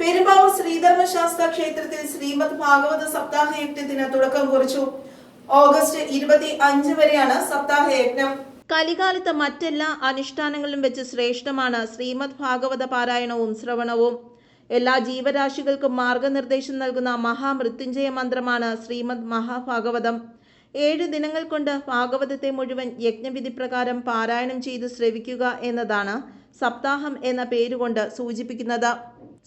പെരുമ്പാവൂർ ശ്രീധർമ്മശാസ്ത്ര ക്ഷേത്രത്തിൽ ശ്രീമദ് ഭാഗവത സപ്താഹ യജ്ഞത്തിന് തുടക്കം കുറിച്ചു. ഓഗസ്റ്റ് 25 വരെയാണ് സപ്താഹ യജ്ഞം. കലികാലത്ത് മറ്റെല്ലാ അനുഷ്ഠാനങ്ങളിലും വെച്ച് ശ്രേഷ്ഠമാണ് ശ്രീമദ് ഭാഗവത പാരായണവും ശ്രവണവും. എല്ലാ ജീവരാശികൾക്കും മാർഗനിർദ്ദേശം നൽകുന്ന മഹാമൃത്യുഞ്ജയ മന്ത്രമാണ് ശ്രീമദ് മഹാഭാഗവതം. 7 ദിനങ്ങൾ കൊണ്ട് ഭാഗവതത്തെ മുഴുവൻ യജ്ഞവിധി പ്രകാരം പാരായണം ചെയ്ത് ശ്രവിക്കുക എന്നതാണ് സപ്താഹം എന്ന പേരുകൊണ്ട് സൂചിപ്പിക്കുന്നത്.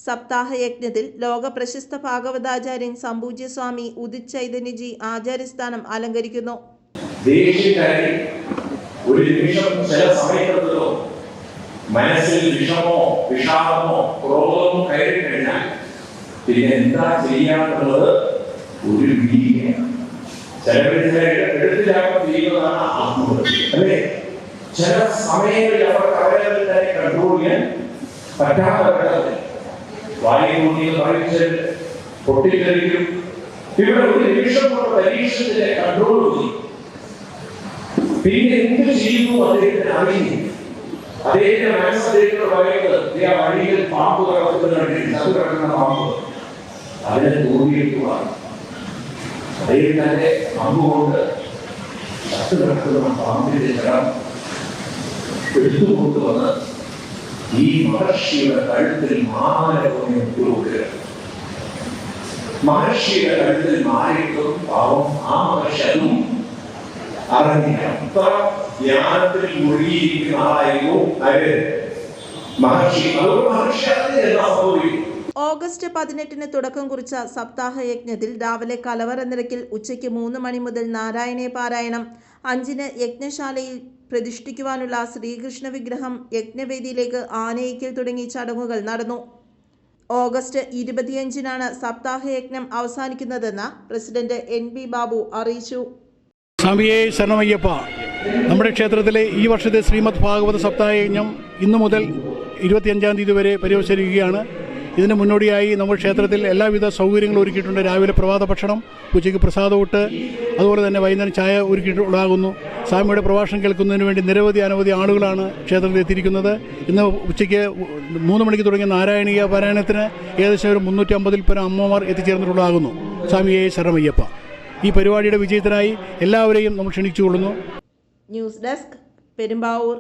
സപ്താഹ യജ്ഞത്തിൽ ലോക പ്രശസ്ത ഭാഗവതാചാര്യൻ സംപൂജ്യ സ്വാമി ഉദിത് ചൈതന്യജി ആചാര്യസ്ഥാനം അലങ്കരിക്കുന്നു. ഒരു നിമിഷം ചില സമയത്തോ മനസ്സിൽ വിഷമോ വിഷാദമോ ക്രോധമോ കയറി കഴിഞ്ഞാൽ പിന്നെ എന്താ ചെയ്യാനുള്ളത് ഒരു വീതിയാണ്. എടുത്തിലാക്കാൻ ചെയ്യുന്നതാണ് ആത്മഹത്യ, അല്ലേ? ചില സമയങ്ങളിൽ അവർക്ക് അവരെ തന്നെ കൺട്രോൾ ചെയ്യാൻ പറ്റാത്ത വായുകൂടിയിൽ മറിച്ച് പൊട്ടിത്തെറിക്കും. ഇവിടെ ഒരു നിമിഷം കൊണ്ട് പരീക്ഷത്തിന്റെ കൺട്രോൾ ചെയ്യും. പിന്നെ എന്ത് ചെയ്യുന്നു അദ്ദേഹത്തിന് അറിയില്ല. അദ്ദേഹത്തിന്റെ മനസ്സദ്ദേഹത്തോട് പറയുന്നത് ആ വഴിയിൽ പാമ്പ് കിടക്കുന്ന പാമ്പ് അതിനെ തോന്നിയിട്ടുള്ളതാണ്. അദ്ദേഹത്തിന്റെ അമ്പുകൊണ്ട് ചത്തു കിടക്കുന്ന പാമ്പിന്റെ ജലം എടുത്തുകൊണ്ടുവന്ന് ഈ മഹർഷിയുടെ കഴുത്തിൽ മാലകൊണ്ടു കൊടുക്കുക. മഹർഷിയുടെ കഴുത്തിൽ മാറിയിട്ടും പാവം ആ മഹർഷി അതും അത്ര ജ്ഞാനത്തിൽ മുഴുകിയിരിക്കുന്ന ആളായിരുന്നു മഹർഷി. അതുകൊണ്ട് മഹർഷി അതിനെല്ലാം സംഭവിക്കും. ഓഗസ്റ്റ് 18 തുടക്കം കുറിച്ച സപ്താഹ യജ്ഞത്തിൽ രാവിലെ കലവറ നിരക്കിൽ ഉച്ചയ്ക്ക് 3 മണി മുതൽ നാരായണീയ പാരായണം, 5-ന് യജ്ഞശാലയിൽ പ്രതിഷ്ഠിക്കുവാനുള്ള ശ്രീകൃഷ്ണ വിഗ്രഹം യജ്ഞവേദിയിലേക്ക് ആനയിക്കൽ തുടങ്ങി ചടങ്ങുകൾ നടന്നു. ഓഗസ്റ്റ് 25-നാണ് സപ്താഹ യജ്ഞം അവസാനിക്കുന്നതെന്ന് പ്രസിഡന്റ് NB ബാബു അറിയിച്ചു. സ്വാമിയെ ശരണമയ്യപ്പ. നമ്മുടെ ക്ഷേത്രത്തിലെ ഈ വർഷത്തെ ശ്രീമദ് ഭാഗവത സപ്താഹ യജ്ഞം ഇന്നു മുതൽ 25-ാം തീയതി വരെ പര്യവസാനിക്കുകയാണ്. ഇതിന് മുന്നോടിയായി നമ്മുടെ ക്ഷേത്രത്തിൽ എല്ലാവിധ സൗകര്യങ്ങളും ഒരുക്കിയിട്ടുണ്ട്. രാവിലെ പ്രഭാത ഭക്ഷണം, ഉച്ചയ്ക്ക് പ്രസാദമൂട്ട്, അതുപോലെ തന്നെ വൈകുന്നേരം ചായ ഒരുക്കിയിട്ടുണ്ടാകുന്നു. സ്വാമിയുടെ പ്രഭാഷണം കേൾക്കുന്നതിന് വേണ്ടി അനവധി ആളുകളാണ് ക്ഷേത്രത്തിൽ എത്തിയിരിക്കുന്നത്. ഇന്ന് ഉച്ചയ്ക്ക് 3 മണിക്ക് തുടങ്ങിയ നാരായണീയ പാരായണത്തിന് ഏകദേശം ഒരു 350-ൽ പരം അമ്മമാർ എത്തിച്ചേർന്നിട്ടുണ്ടാകുന്നു. സ്വാമിയെ ശരണമയ്യപ്പ. ഈ പരിപാടിയുടെ വിജയത്തിനായി എല്ലാവരെയും നമ്മൾ ക്ഷണിച്ചുകൊള്ളുന്നു. News desk, Perumbavoor.